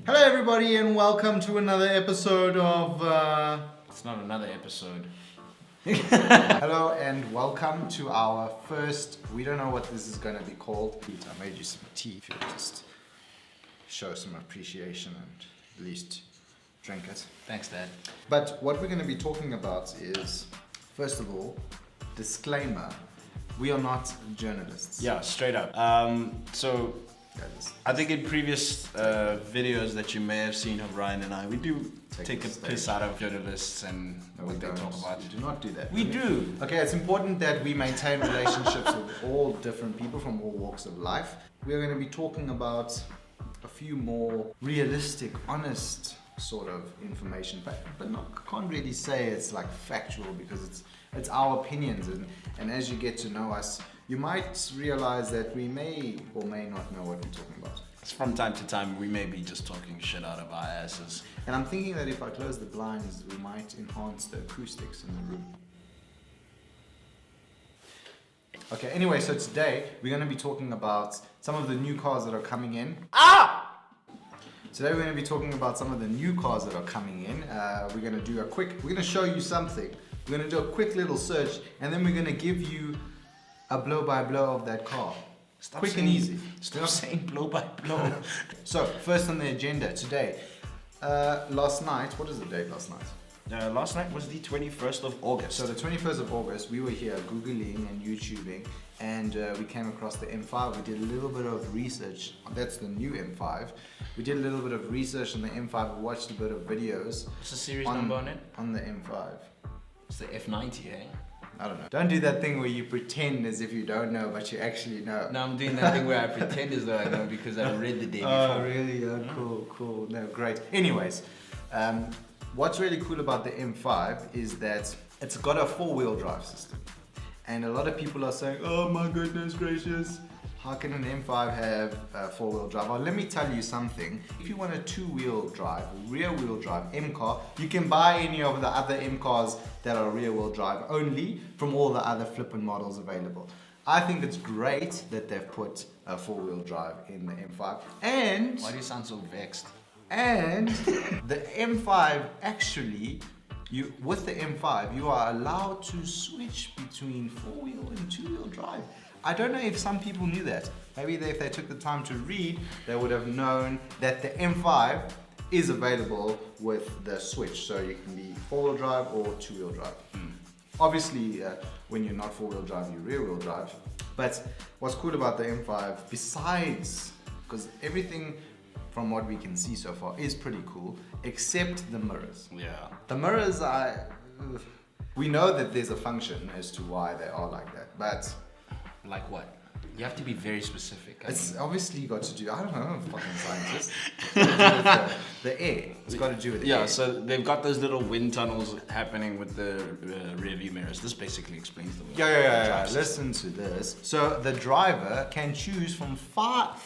Hello everybody and welcome to another episode of... It's not another episode. Hello and welcome to our first... We don't know what this is going to be called. I made you some tea if you'll just show some appreciation and at least drink it. Thanks, Dad. But what we're going to be talking about is, first of all, disclaimer, we are not journalists. Yeah, straight up. So I think in previous videos that you may have seen of Ryan and I, we do take a piss out of journalists and what they talk about. We do not do that. We do. Okay, it's important that we maintain relationships with all different people from all walks of life. We're going to be talking about a few more realistic, honest sort of information, but not, I can't really say it's like factual because it's our opinions, and as you get to know us, you might realize that we may or may not know what we're talking about. From time to time, we may be just talking shit out of our asses. And I'm thinking that if I close the blinds, we might enhance the acoustics in the room. Okay, anyway, so today we're going to be talking about some of the new cars that are coming in. Today we're going to be talking about some of the new cars that are coming in. We're going to show you something. We're going to do a quick little search, and then we're going to give you a blow-by-blow of that car. Quick and easy. Stop saying blow-by-blow. So, first on the agenda today. Last night, what is the date last night? Last night was the 21st of August. So the 21st of August, we were here Googling and YouTubing, and we came across the M5. We did a little bit of research. That's the new M5. We did a little bit of research on the M5. We watched a bit of videos. What's the series number on it? On the M5. It's the F90, eh? I don't know. Don't do that thing where you pretend as if you don't know, but you actually know. No, I'm doing that thing where I pretend as though I know because I read the day before. Oh, really? Oh, cool. No, great. Anyways, what's really cool about the M5 is that it's got a four-wheel drive system. And a lot of people are saying, oh my goodness gracious, how can an M5 have a four-wheel drive? Well, let me tell you something. If you want a two-wheel drive, rear-wheel drive M car, you can buy any of the other M cars that are rear-wheel drive only from all the other flippin' models available. I think it's great that they've put a four-wheel drive in the M5. And why do you sound so vexed? And the M5 actually, with the M5, you are allowed to switch between four-wheel and two-wheel drive. I don't know if some people knew that. Maybe if they took the time to read, they would have known that the M5 is available with the switch. So you can be four-wheel drive or two-wheel drive. Obviously, when you're not four-wheel drive, you're rear-wheel drive. But what's cool about the M5, besides, because everything from what we can see so far is pretty cool, except the mirrors. Yeah. The mirrors are... We know that there's a function as to why they are like that, but... Like what? You have to be very specific. It's obviously got to do, I don't know, I'm a fucking scientist. It's got to do with the air. It's got to do with the air. Yeah, so they've got those little wind tunnels happening with the rear view mirrors. This basically explains the Yeah. Listen to this. So the driver can choose from five.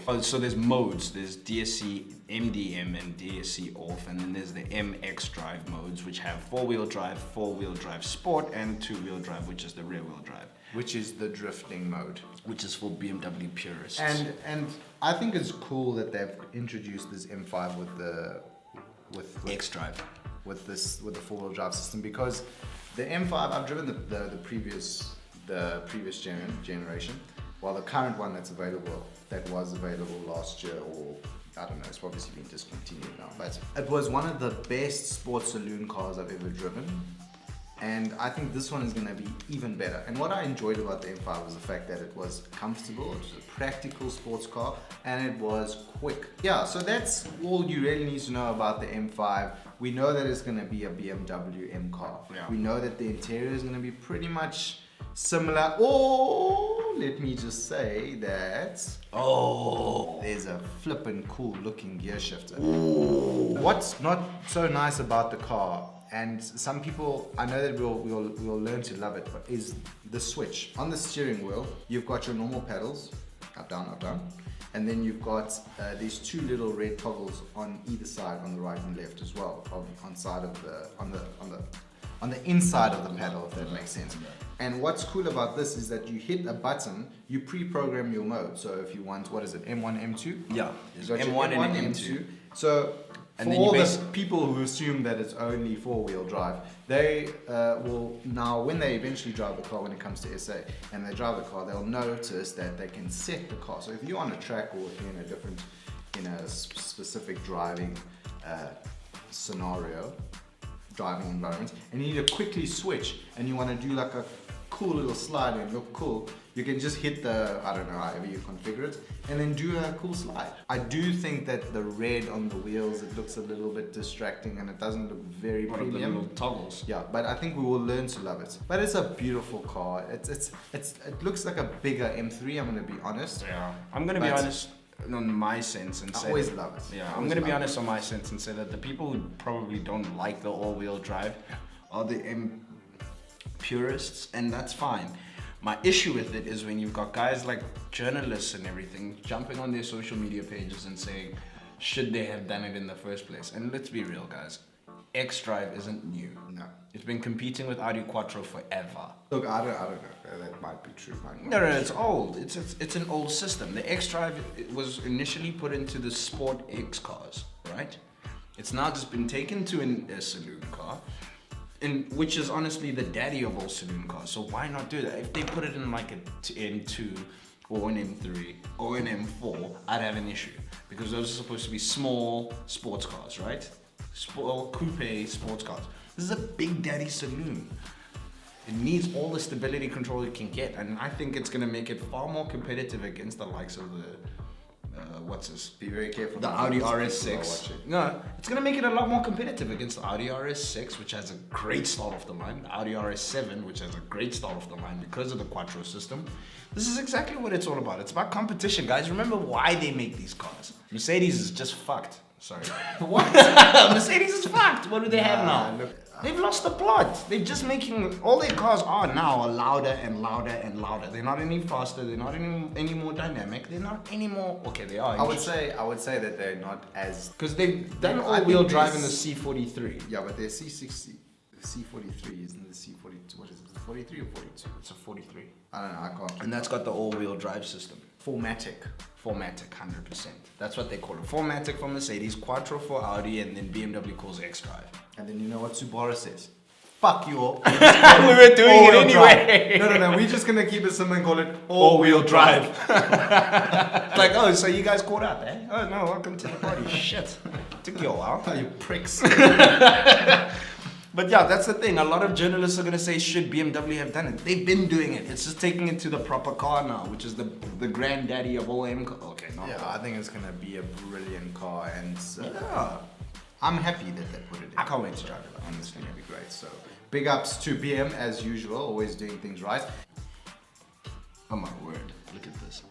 Oh, so there's modes. There's DSC, MDM, and DSC off, and then there's the MX drive modes, which have four-wheel drive sport, and two-wheel drive, which is the rear-wheel drive. Which is the drifting mode. Which is for BMW purists. And I think it's cool that they've introduced this M5 with X drive. With the four-wheel drive system, because the M5, I've driven the previous generation, while the current one that was available last year, or I don't know, it's obviously been discontinued now, but it was one of the best sports saloon cars I've ever driven. And I think this one is going to be even better. And what I enjoyed about the M5 was the fact that it was comfortable, it was a practical sports car, and it was quick. Yeah, so that's all you really need to know about the M5. We know that it's going to be a BMW M car. Yeah. We know that the interior is going to be pretty much similar. Or let me just say that there's a flippin' cool looking gear shifter. What's not so nice about the car, and some people, I know that we'll learn to love it, but is the switch. On the steering wheel, you've got your normal pedals, up, down, and then you've got these two little red toggles on either side, on the right and left as well, on the inside of the pedal, if that makes sense. And what's cool about this is that you hit a button, you pre-program your mode. So if you want, what is it, M1, M2? Yeah, You got M1 your and M2. So, And for then you all the base- people who assume that it's only four-wheel drive, they will now, when they eventually drive the car, when it comes to SA, and they drive the car, they'll notice that they can set the car. So if you're on a track or if you're in a different, in a specific driving scenario, driving environment, and you need to quickly switch, and you want to do like a cool little slide and look cool, you can just hit the, I don't know, however you configure it, and then do a cool slide. I do think that the red on the wheels, it looks a little bit distracting and it doesn't look very One of the premium. little toggles. Yeah, but I think we will learn to love it. But it's a beautiful car. It looks like a bigger M3, I'm gonna be honest. Yeah. I'm gonna be But- honest on my sense and I say always that- love it. Yeah, I'm Always gonna be love honest on my sense and say that the people who probably don't like the all-wheel drive are the M purists, and that's fine. My issue with it is when you've got guys like journalists and everything jumping on their social media pages and saying, should they have done it in the first place? And let's be real, guys. X-Drive isn't new. No. It's been competing with Audi Quattro forever. Look, I don't know. That might be true. Might not No, be it's true. old. It's an old system. The X-Drive was initially put into the Sport X cars, right? It's now just been taken to a saloon car, which is honestly the daddy of all saloon cars. So why not do that? If they put it in like an M2 or an M3 or an M4, I'd have an issue because those are supposed to be small sports cars, right? Coupe sports cars. This is a big daddy saloon. It needs all the stability control it can get, and I think it's gonna make it far more competitive against the likes of the what's this? Be very careful. The not Audi to people RS6. watching. No, it's gonna make it a lot more competitive against the Audi RS6, which has a great start off the line. The Audi RS7, which has a great start off the line because of the Quattro system. This is exactly what it's all about. It's about competition, guys. Remember why they make these cars. Mercedes is just fucked. Sorry. What? Mercedes is fucked. What do they have Nah, now? look, They've lost the plot. They're just making all their cars are now louder and louder and louder. They're not any faster. They're not any more dynamic. They're not any more. Okay, they are. I would say that they're not as. because they've done I all-wheel think drive in the there's- C43. Yeah, but they're C60, C43 isn't the C42. What is it? 43 or 42? It's a 43, I don't know. I can't. and that's got the all-wheel drive system. Formatic. 100%. That's what they call it. 4MATIC for Mercedes, Quattro for Audi, and then BMW calls X-Drive. And then you know what Subaru says? Fuck you all. We were doing it All-wheel anyway. drive. No. We're just gonna keep it simple and call it All-wheel drive. Like, oh, so you guys caught up, eh? Oh no, welcome to the party. Shit, took you a while. Oh, you pricks. But yeah, that's the thing. A lot of journalists are gonna say, should BMW have done it? They've been doing it. It's just taking it to the proper car now, which is the granddaddy of all M cars. Okay, no. Yeah, I think it's gonna be a brilliant car, and Yeah. I'm happy that they put it in. I can't wait to drive it. It's gonna be great. So big ups to BM as usual, always doing things right. Oh my word! Look at this.